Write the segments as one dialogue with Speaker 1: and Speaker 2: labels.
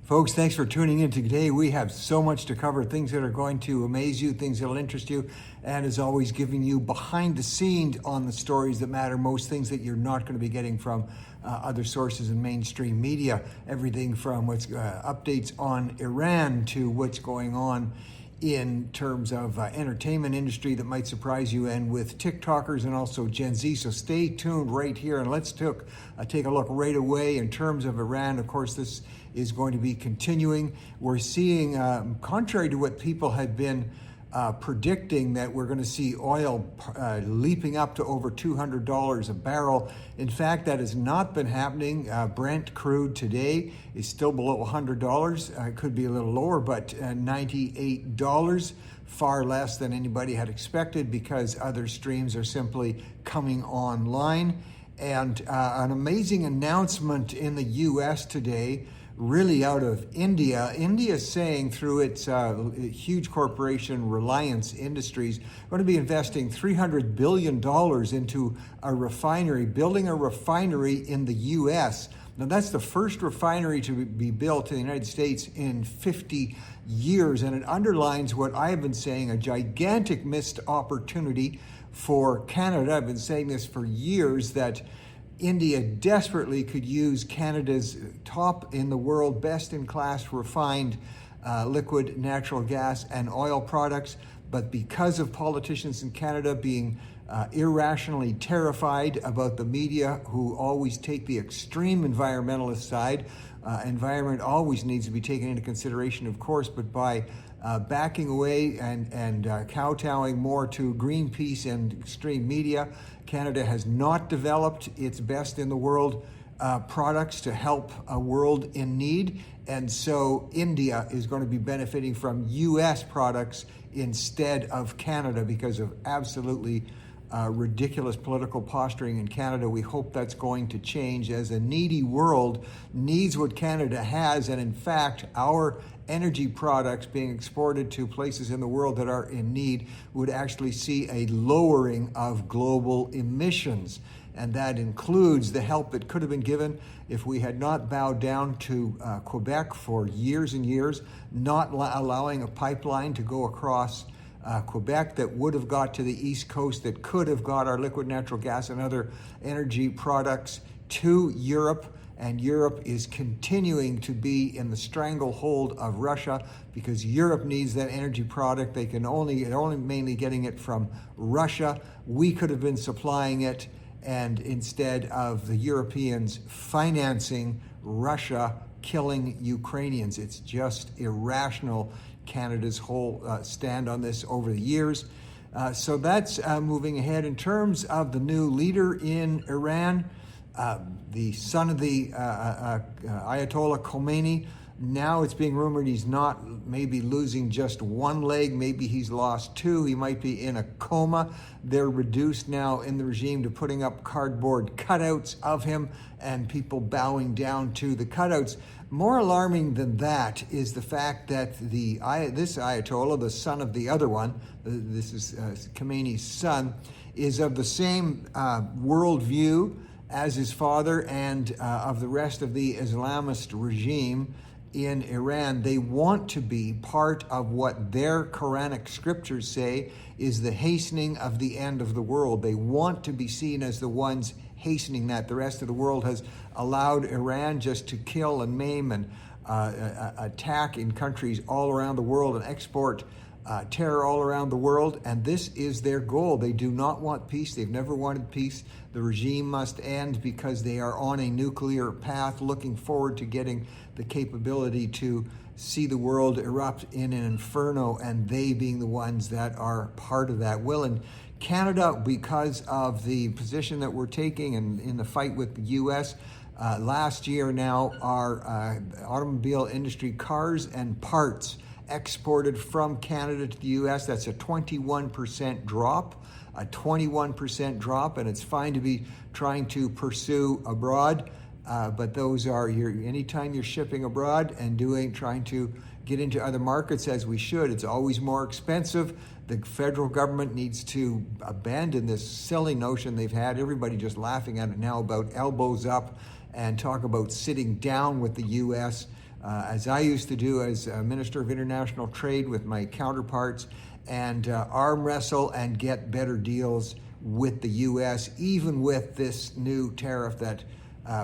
Speaker 1: Folks, thanks for tuning in today. We have so much to cover, things that are going to amaze you, things that will interest you, and as always, giving you behind the scenes on the stories that matter most, things that you're not going to be getting from other sources in mainstream media. Everything from what's updates on Iran to what's going on in terms of entertainment industry that might surprise you, and with TikTokers and also Gen Z. So stay tuned right here, and let's take a look right away in terms of Iran. Of course, this is going to be continuing. We're seeing, contrary to what people had been predicting, that we're going to see oil leaping up to over $200 a barrel. In fact, that has not been happening. Brent crude today is still below $100. It could be a little lower, but $98, far less than anybody had expected because other streams are simply coming online. And an amazing announcement in the U.S. today, really out of India. India is saying through its huge corporation Reliance Industries, going to be investing $300 billion into a refinery, building a refinery in the U.S. Now that's the first refinery to be built in the United States in 50 years, and it underlines what I have been saying, a gigantic missed opportunity for Canada. I've been saying this for years, that India desperately could use Canada's top in the world, best in class refined liquid natural gas and oil products. But because of politicians in Canada being irrationally terrified about the media, who always take the extreme environmentalist side, environment always needs to be taken into consideration, of course, but by backing away and kowtowing more to Greenpeace and extreme media, Canada has not developed its best in the world products to help a world in need. And so India is going to be benefiting from U.S. products instead of Canada because of absolutely ridiculous political posturing in Canada. We hope that's going to change, as a needy world needs what Canada has. And in fact, our energy products being exported to places in the world that are in need would actually see a lowering of global emissions. And that includes the help that could have been given if we had not bowed down to Quebec for years and years, not allowing a pipeline to go across Quebec that would have got to the East Coast, that could have got our liquid natural gas and other energy products to Europe. And Europe is continuing to be in the stranglehold of Russia because Europe needs that energy product. They're only mainly getting it from Russia. We could have been supplying it, and instead of the Europeans financing Russia killing Ukrainians. It's just irrational, Canada's whole stand on this over the years. So that's moving ahead. In terms of the new leader in Iran, the son of the Ayatollah Khomeini, now it's being rumored he's not maybe losing just one leg, maybe he's lost two. He might be in a coma. They're reduced now in the regime to putting up cardboard cutouts of him and people bowing down to the cutouts. More alarming than that is the fact that this Ayatollah, the son of the other one, this is Khomeini's son, is of the same worldview as his father and of the rest of the Islamist regime in Iran. They want to be part of what their Quranic scriptures say is the hastening of the end of the world. They want to be seen as the ones hastening that. The rest of the world has allowed Iran just to kill and maim and attack in countries all around the world and export terror all around the world, and this is their goal. They do not want peace. They've never wanted peace. The regime must end because they are on a nuclear path, looking forward to getting the capability to see the world erupt in an inferno, and they being the ones that are part of that. Well, in Canada, because of the position that we're taking and in the fight with the U.S., last year now, our automobile industry, cars and parts, exported from Canada to the U.S. That's a 21% drop, and it's fine to be trying to pursue abroad, but those are anytime you're shipping abroad and trying to get into other markets, as we should, it's always more expensive. The federal government needs to abandon this silly notion they've had, everybody just laughing at it now, about elbows up and talk about sitting down with the U.S. as I used to do as Minister of International Trade with my counterparts, and arm wrestle and get better deals with the U.S., even with this new tariff that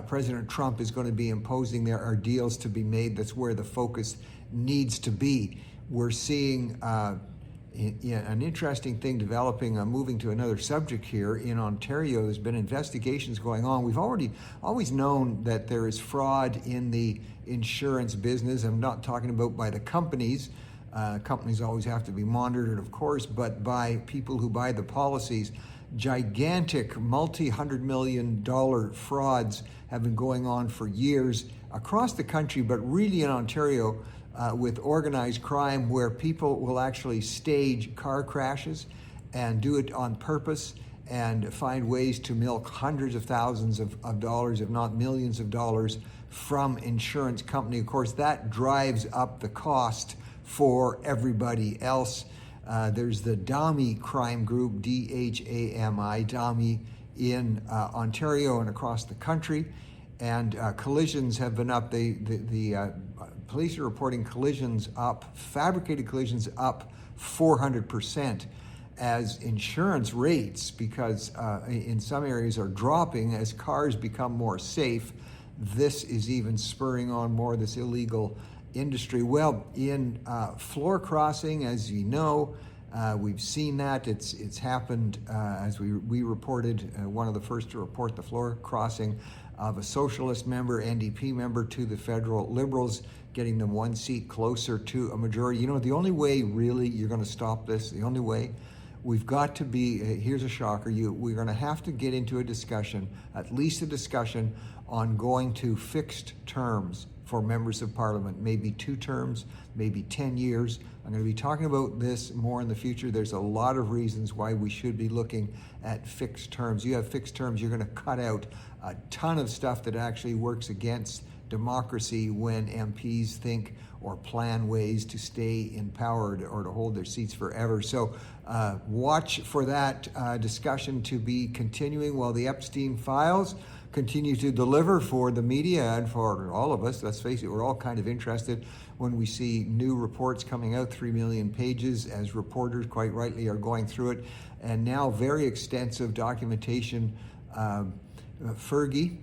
Speaker 1: President Trump is going to be imposing. There are deals to be made. That's where the focus needs to be. We're seeing an interesting thing developing, moving to another subject here. In Ontario, there's been investigations going on. We've always known that there is fraud in the insurance business. I'm not talking about by the companies. Companies always have to be monitored, of course, but by people who buy the policies. Gigantic multi-$100 million frauds have been going on for years across the country, but really in Ontario, with organized crime, where people will actually stage car crashes and do it on purpose and find ways to milk hundreds of thousands of dollars, if not millions of dollars, from insurance company. Of course, that drives up the cost for everybody else. There's the DAMI crime group, D-H-A-M-I, DAMI, in Ontario and across the country. And collisions have been up. The police are reporting collisions up, fabricated collisions up 400%, as insurance rates, because in some areas are dropping as cars become more safe. This is even spurring on more of this illegal industry. Well, in floor crossing, as you know, we've seen that. It's happened as we reported, one of the first to report the floor crossing of a socialist member, NDP member, to the federal Liberals, getting them one seat closer to a majority. You know, the only way really you're going to stop this, the only way, we've got to be, here's a shocker, we're going to have to get into a discussion, at least a discussion, on going to fixed terms for members of parliament, maybe 2 terms, maybe 10 years. I'm going to be talking about this more in the future. There's a lot of reasons why we should be looking at fixed terms. You have fixed terms, you're going to cut out a ton of stuff that actually works against democracy when MPs think or plan ways to stay in power or to hold their seats forever. So watch for that discussion to be continuing while the Epstein files continue to deliver for the media and for all of us. Let's face it, we're all kind of interested when we see new reports coming out, 3 million pages, as reporters quite rightly are going through it. And now very extensive documentation. Fergie,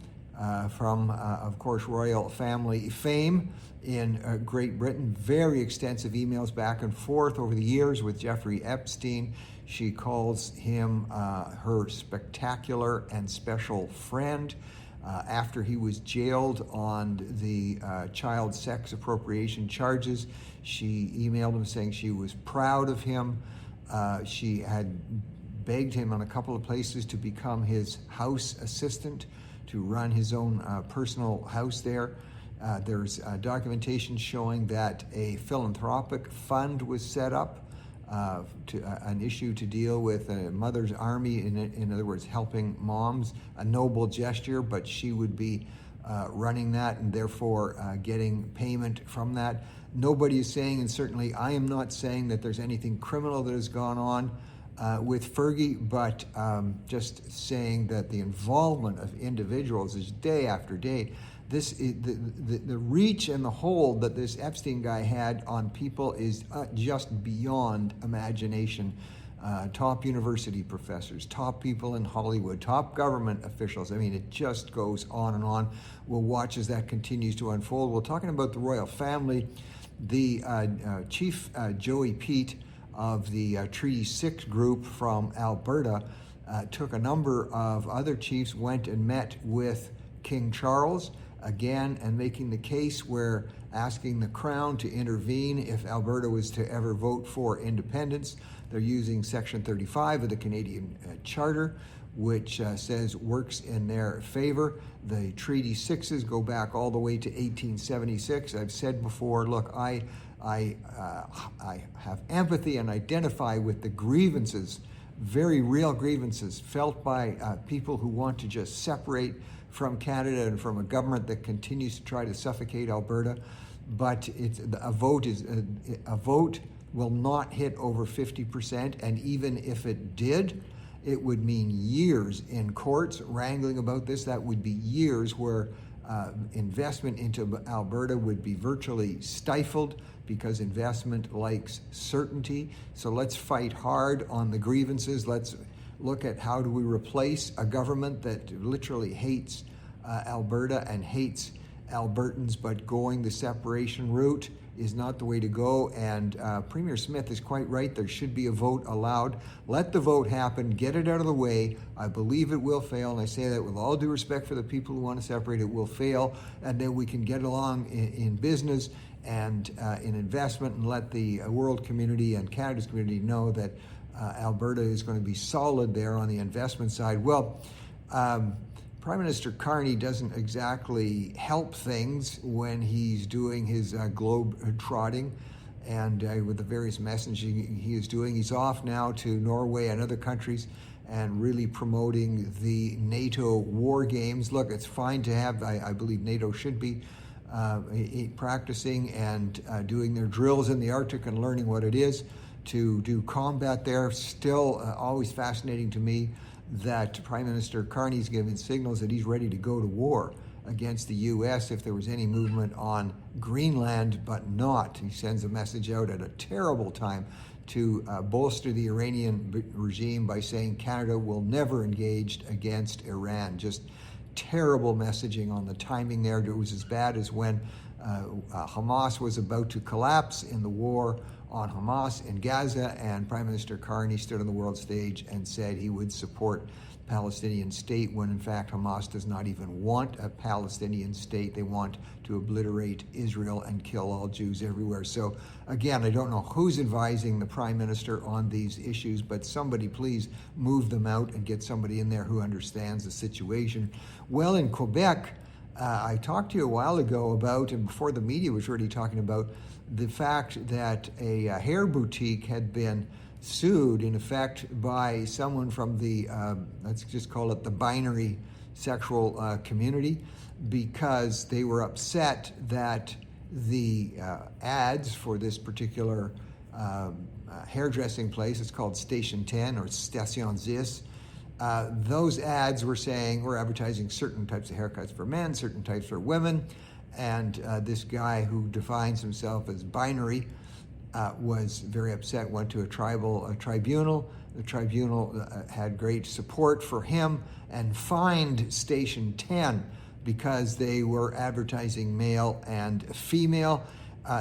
Speaker 1: from, of course, royal family fame in Great Britain, very extensive emails back and forth over the years with Jeffrey Epstein. She calls him her spectacular and special friend. After he was jailed on the child sex appropriation charges, she emailed him saying she was proud of him. She had begged him on a couple of places to become his house assistant, to run his own personal house there. There's documentation showing that a philanthropic fund was set up, an issue to deal with a mother's army, in other words, helping moms, a noble gesture, but she would be running that and therefore getting payment from that. Nobody is saying, and certainly I am not saying, that there's anything criminal that has gone on with Fergie, but just saying that the involvement of individuals is day after day. This is the reach and the hold that this Epstein guy had on people is just beyond imagination. Top university professors, top people in Hollywood, top government officials. I mean, it just goes on and on. We'll watch as that continues to unfold. We're talking about the royal family. The chief, Joey Pete, of the Treaty 6 group from Alberta, took a number of other chiefs, went and met with King Charles again, and making the case where asking the Crown to intervene if Alberta was to ever vote for independence. They're using Section 35 of the Canadian Charter, which says works in their favor. The Treaty 6s go back all the way to 1876. I've said before, look, I have empathy and identify with the grievances, very real grievances felt by people who want to just separate from Canada and from a government that continues to try to suffocate Alberta. But a vote will not hit over 50%, and even if it did, it would mean years in courts wrangling about this. That would be years where investment into Alberta would be virtually stifled because investment likes certainty. So let's fight hard on the grievances. Let's look at how do we replace a government that literally hates Alberta and hates Albertans, but going the separation route is not the way to go. And Premier Smith is quite right. There should be a vote allowed. Let the vote happen. Get it out of the way. I believe it will fail, and I say that with all due respect for the people who want to separate. It will fail, and then we can get along in business and in investment, and let the world community and Canada's community know that Alberta is going to be solid there on the investment side. Well, Prime Minister Carney doesn't exactly help things when he's doing his globe trotting and with the various messaging he is doing. He's off now to Norway and other countries and really promoting the NATO war games. Look, it's fine to have, I believe NATO should be practicing and doing their drills in the Arctic and learning what it is to do combat there. Still always fascinating to me that Prime Minister Carney's given signals that he's ready to go to war against the U.S. if there was any movement on Greenland, but not. He sends a message out at a terrible time to bolster the Iranian regime by saying Canada will never engage against Iran. Just terrible messaging on the timing there. It was as bad as when Hamas was about to collapse in the war on Hamas in Gaza, and Prime Minister Carney stood on the world stage and said he would support Palestinian state when in fact Hamas does not even want a Palestinian state. They want to obliterate Israel and kill all Jews everywhere. So again, I don't know who's advising the Prime Minister on these issues, but somebody please move them out and get somebody in there who understands the situation. Well, in Quebec, I talked to you a while ago about, and before the media was already talking about, the fact that a hair boutique had been sued, in effect, by someone from the, let's just call it the binary sexual community, because they were upset that the ads for this particular hairdressing place, it's called Station 10 or Station 10, those ads were saying we're advertising certain types of haircuts for men, certain types for women, and this guy who defines himself as binary was very upset, went to a tribunal. The tribunal had great support for him and fined Station 10 because they were advertising male and female.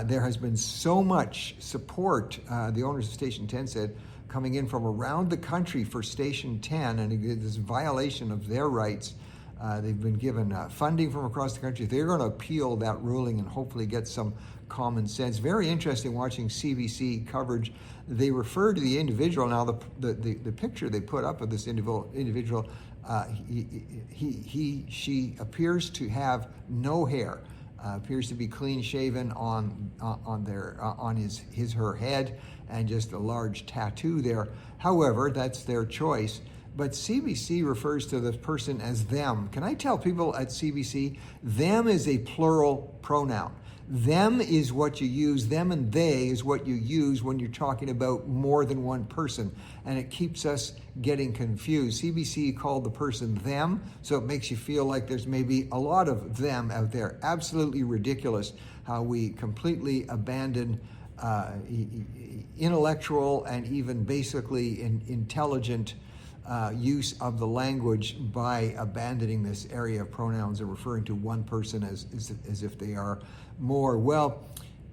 Speaker 1: There has been so much support, the owners of Station 10 said, coming in from around the country for Station 10, and it is a violation of their rights. They've been given funding from across the country. They're going to appeal that ruling and hopefully get some common sense. Very interesting watching CBC coverage. They refer to the individual. Now, the picture they put up of this individual, she appears to have no hair. Appears to be clean shaven on her head, and just a large tattoo there. However, that's their choice. But CBC refers to the person as them. Can I tell people at CBC, them is a plural pronoun. Them is what you use, them and they is what you use when you're talking about more than one person. And it keeps us getting confused. CBC called the person them, so it makes you feel like there's maybe a lot of them out there. Absolutely ridiculous how we completely abandon intellectual and even basically intelligent use of the language by abandoning this area of pronouns and referring to one person as if they are more. Well,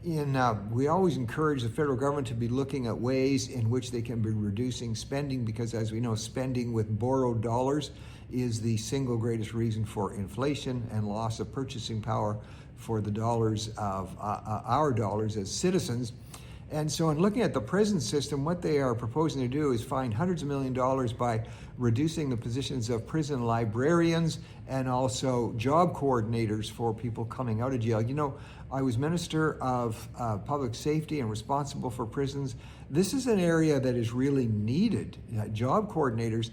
Speaker 1: we always encourage the federal government to be looking at ways in which they can be reducing spending, because as we know, spending with borrowed dollars is the single greatest reason for inflation and loss of purchasing power for the dollars of our dollars as citizens. And so in looking at the prison system, what they are proposing to do is find hundreds of $millions by reducing the positions of prison librarians and also job coordinators for people coming out of jail. You know, I was Minister of Public Safety and responsible for prisons. This is an area that is really needed. Job coordinators,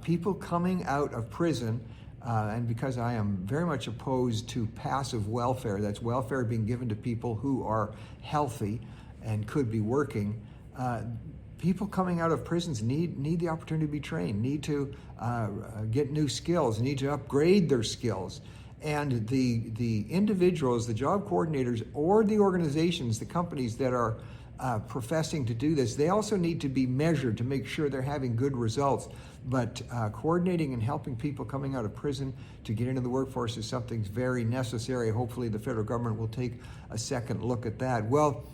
Speaker 1: people coming out of prison, and because I am very much opposed to passive welfare, that's welfare being given to people who are healthy and could be working, people coming out of prisons need the opportunity to be trained, need to get new skills, need to upgrade their skills. And the individuals, the job coordinators, or the organizations, the companies that are professing to do this, they also need to be measured to make sure they're having good results. But coordinating and helping people coming out of prison to get into the workforce is something very necessary. Hopefully the federal government will take a second look at that. Well,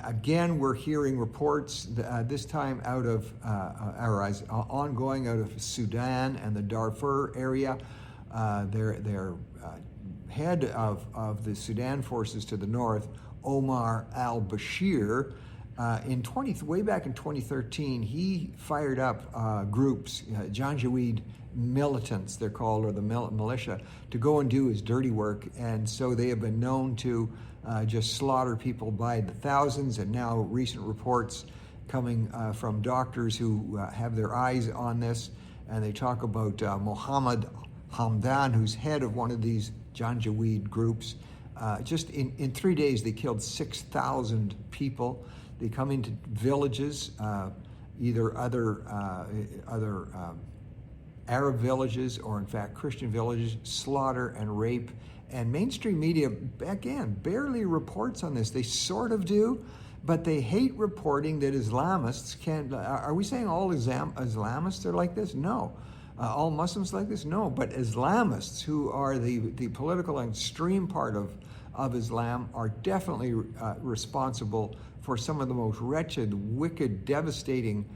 Speaker 1: again, we're hearing reports this time out of, ongoing out of Sudan and the Darfur area. Their head of the Sudan forces to the north, Omar al-Bashir, way back in 2013, he fired up groups, Janjaweed militants, they're called, or the militia, to go and do his dirty work. And so they have been known to just slaughter people by the thousands. And now recent reports coming from doctors who have their eyes on this, and they talk about Mohammed Hamdan, who's head of one of these Janjaweed groups. Just in 3 days, they killed 6,000 people. They come into villages, either other Arab villages or, in fact, Christian villages, slaughter and rape. And mainstream media, again, barely reports on this. They sort of do, but they hate reporting that Islamists can't. Are we saying all Islamists are like this? No. All Muslims like this? No. But Islamists, who are the political and extreme part of Islam, are definitely responsible for some of the most wretched, wicked, devastating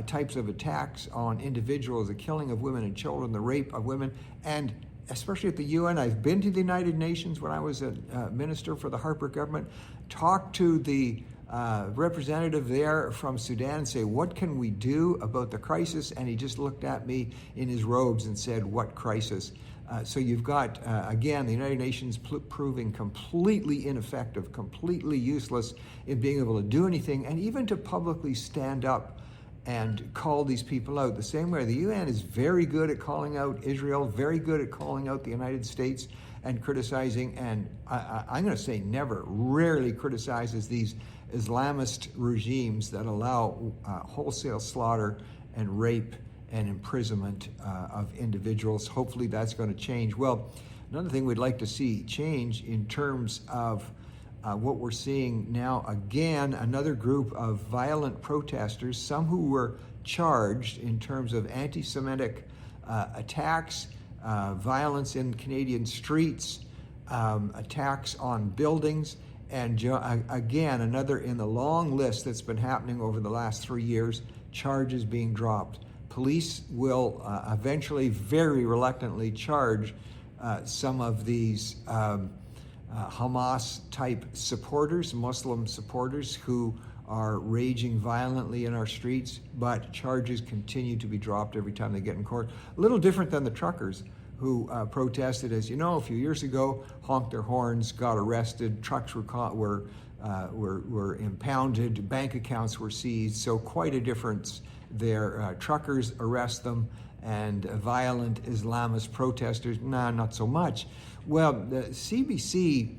Speaker 1: types of attacks on individuals, the killing of women and children, the rape of women, and especially at the UN. I've been to the United Nations when I was a minister for the Harper government, talked to the representative there from Sudan and say, what can we do about the crisis? And he just looked at me in his robes and said, what crisis? So you've got, again, the United Nations proving completely ineffective, completely useless in being able to do anything, and even to publicly stand up and call these people out. The same way the UN is very good at calling out Israel, very good at calling out the United States and criticizing, and I'm going to say rarely criticizes these Islamist regimes that allow wholesale slaughter and rape and imprisonment of individuals. Hopefully that's going to change. Well, another thing we'd like to see change in terms of what we're seeing now, again, another group of violent protesters, some who were charged in terms of anti-Semitic attacks, violence in Canadian streets, attacks on buildings, and again, another in the long list that's been happening over the last 3 years, charges being dropped. Police will eventually, very reluctantly, charge some of these Hamas-type supporters, Muslim supporters, who are raging violently in our streets, but charges continue to be dropped every time they get in court. A little different than the truckers who protested, as you know, a few years ago, honked their horns, got arrested, trucks were impounded, bank accounts were seized, so quite a difference there. Truckers arrest them, and violent Islamist protesters, not so much. Well, the CBC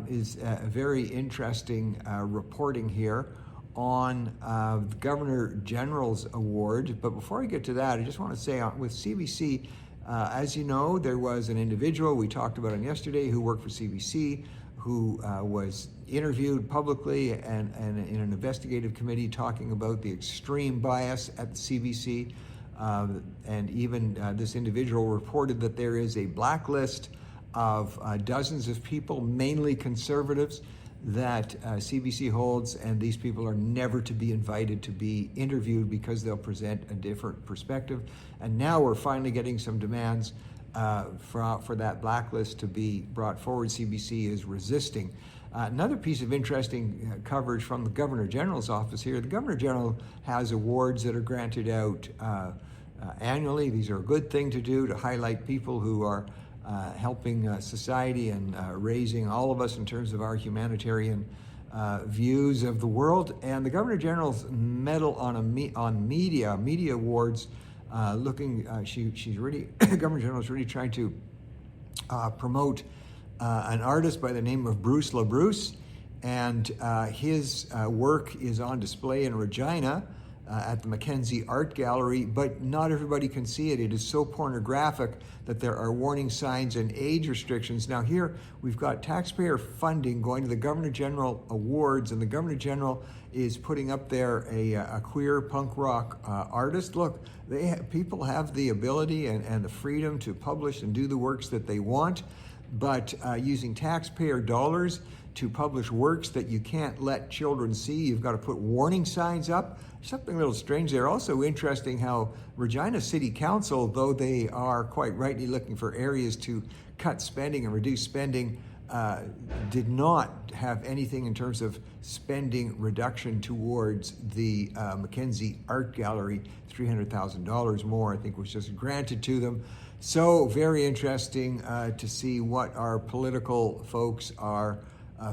Speaker 1: is a very interesting reporting here on the Governor General's award. But before I get to that, I just want to say with CBC, as you know, there was an individual, we talked about him yesterday, who worked for CBC, who was interviewed publicly and in an investigative committee talking about the extreme bias at the CBC. And even this individual reported that there is a blacklist of dozens of people, mainly conservatives, that CBC holds, and these people are never to be invited to be interviewed because they'll present a different perspective. And now we're finally getting some demands for that blacklist to be brought forward. CBC is resisting. Another piece of interesting coverage from the Governor General's office here. The Governor General has awards that are granted out annually. These are a good thing to do, to highlight people who are helping society and raising all of us in terms of our humanitarian views of the world. And the Governor General's medal on media awards, she's really Governor General's really trying to promote an artist by the name of Bruce LaBruce, and his work is on display in Regina at the Mackenzie Art Gallery, but not everybody can see it. It is so pornographic that there are warning signs and age restrictions. Now here we've got taxpayer funding going to the Governor General Awards, and the Governor General is putting up there a queer punk rock artist. Look, people have the ability and the freedom to publish and do the works that they want, but using taxpayer dollars to publish works that you can't let children see, you've got to put warning signs up. Something a little strange there. Also interesting how Regina City Council, though they are quite rightly looking for areas to cut spending and reduce spending, did not have anything in terms of spending reduction towards the Mackenzie Art Gallery. $300,000 more, I think, was just granted to them. So very interesting to see what our political folks are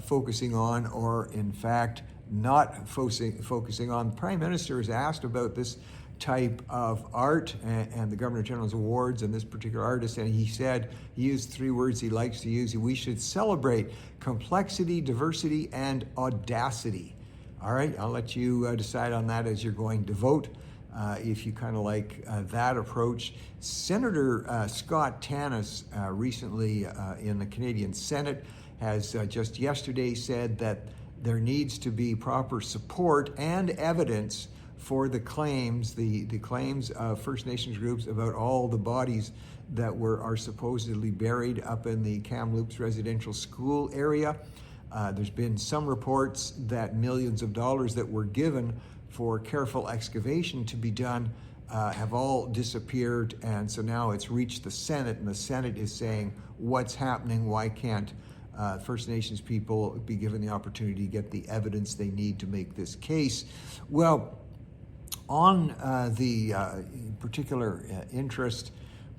Speaker 1: focusing on, or in fact not focusing on. The Prime Minister is asked about this type of art and the Governor General's Awards and this particular artist, and he said, he used 3 words he likes to use: we should celebrate complexity, diversity, and audacity. All right, I'll let you decide on that as you're going to vote, if you kind of like that approach. Senator Scott Tanis recently in the Canadian Senate has just yesterday said that there needs to be proper support and evidence for the claims, the claims of First Nations groups about all the bodies that are supposedly buried up in the Kamloops residential school area. There's been some reports that millions of dollars that were given for careful excavation to be done have all disappeared, and so now it's reached the Senate, and the Senate is saying, what's happening? Why can't First Nations people be given the opportunity to get the evidence they need to make this case? Well, on the particular interest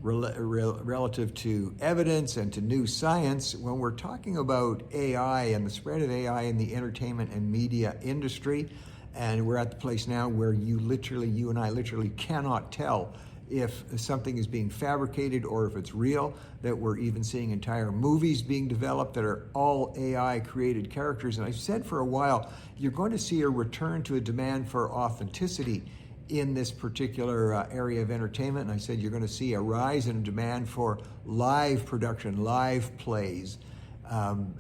Speaker 1: relative to evidence and to new science, when we're talking about AI and the spread of AI in the entertainment and media industry, and we're at the place now where you and I literally cannot tell if something is being fabricated or if it's real, that we're even seeing entire movies being developed that are all AI created characters. And I've said for a while, you're going to see a return to a demand for authenticity in this particular area of entertainment. And I said you're going to see a rise in demand for live production, live plays,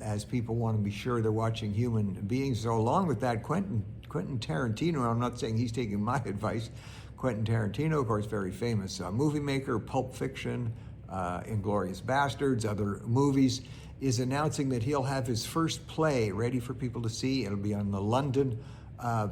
Speaker 1: as people want to be sure they're watching human beings. So along with that, Quentin Tarantino, I'm not saying he's taking my advice, Quentin Tarantino, of course, very famous movie maker, Pulp Fiction, Inglourious Bastards, other movies, is announcing that he'll have his first play ready for people to see. It'll be on the London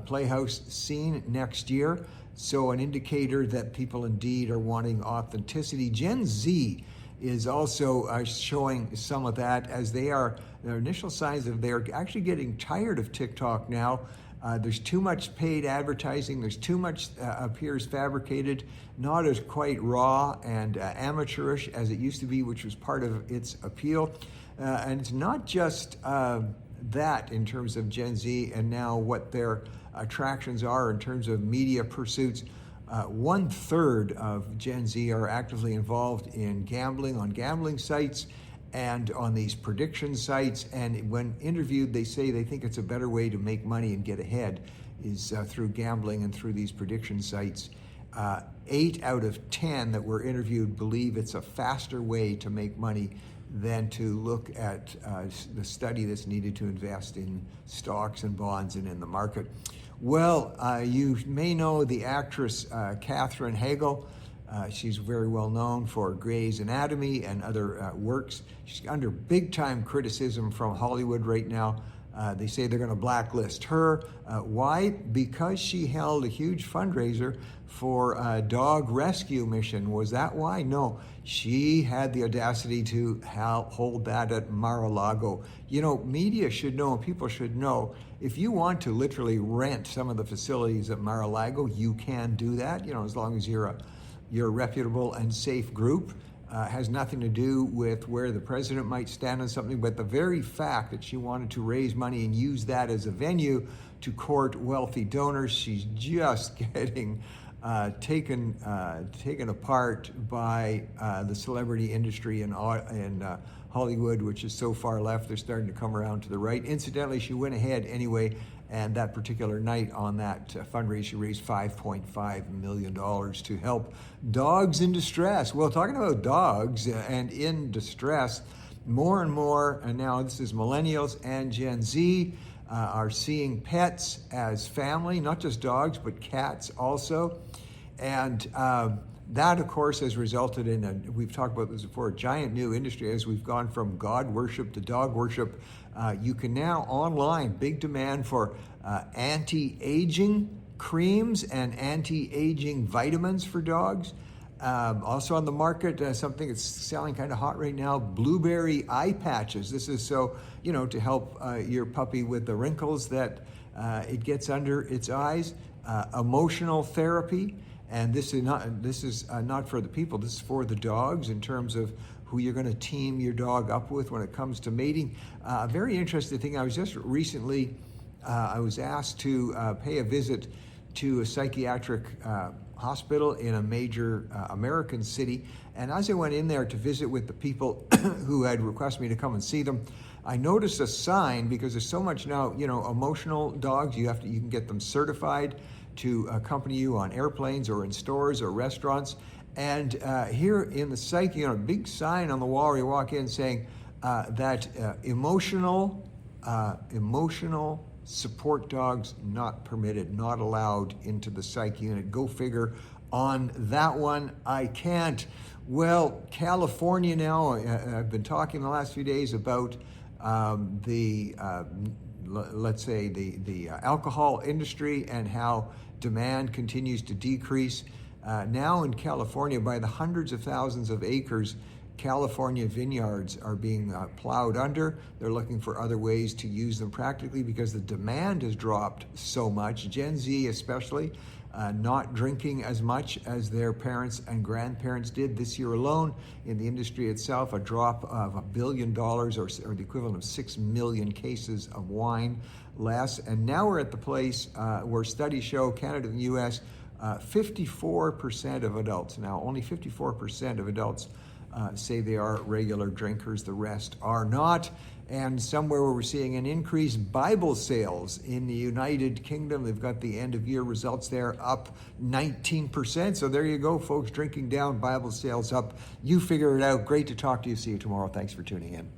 Speaker 1: Playhouse scene next year. So an indicator that people indeed are wanting authenticity. Gen Z is also showing some of that, as their initial signs of they're actually getting tired of TikTok now. There's too much paid advertising. There's too much appears fabricated, not as quite raw and amateurish as it used to be, which was part of its appeal. And it's not just that in terms of Gen Z and now what their attractions are in terms of media pursuits. 1/3 of Gen Z are actively involved in gambling, on gambling sites and on these prediction sites. And when interviewed, they say they think it's a better way to make money and get ahead is through gambling and through these prediction sites. 8 out of 10 that were interviewed believe it's a faster way to make money than to look at the study that's needed to invest in stocks and bonds and in the market. Well, you may know the actress Katherine Hagel. She's very well known for Grey's Anatomy and other works. She's under big time criticism from Hollywood right now. They say they're going to blacklist her. Why? Because she held a huge fundraiser for a dog rescue mission. Was that why? No. She had the audacity to hold that at Mar-a-Lago. You know, media should know, and people should know, if you want to literally rent some of the facilities at Mar-a-Lago, you can do that, you know, as long as you're a reputable and safe group. Has nothing to do with where the president might stand on something, but the very fact that she wanted to raise money and use that as a venue to court wealthy donors, she's just getting taken apart by the celebrity industry in Hollywood, which is so far left, they're starting to come around to the right. Incidentally, she went ahead anyway, and that particular night on that fundraiser, she raised $5.5 million to help dogs in distress. Well, talking about dogs and in distress, more and more, and now this is millennials and Gen Z, are seeing pets as family, not just dogs, but cats also. And that, of course, has resulted in, we've talked about this before, a giant new industry as we've gone from God worship to dog worship. You can now online, big demand for anti-aging creams and anti-aging vitamins for dogs. Also on the market, something that's selling kind of hot right now, blueberry eye patches. This is so, to help your puppy with the wrinkles that it gets under its eyes. Emotional therapy. And this is not for the people, this is for the dogs in terms of who you're going to team your dog up with when it comes to mating. A very interesting thing, I was just recently, I was asked to pay a visit to a psychiatric hospital in a major American city. And as I went in there to visit with the people who had requested me to come and see them, I noticed a sign, because there's so much now, emotional dogs, you can get them certified to accompany you on airplanes or in stores or restaurants. And here in the psych, a big sign on the wall where you walk in saying that emotional support dogs not permitted, not allowed into the psych unit. Go figure on that one. I can't. Well, California now, I've been talking the last few days about let's say the alcohol industry and how demand continues to decrease. Now in California, by the hundreds of thousands of acres, California vineyards are being plowed under. They're looking for other ways to use them practically because the demand has dropped so much. Gen Z especially, not drinking as much as their parents and grandparents did. This year alone, in the industry itself, a drop of $1 billion or the equivalent of 6 million cases of wine less. And now we're at the place where studies show, Canada and the US, 54% of adults, now only 54% of adults say they are regular drinkers, the rest are not. And somewhere where we're seeing an increased Bible sales in the United Kingdom, they've got the end of year results there, up 19%. So there you go, folks, drinking down, Bible sales up. You figure it out. Great to talk to you. See you tomorrow. Thanks for tuning in.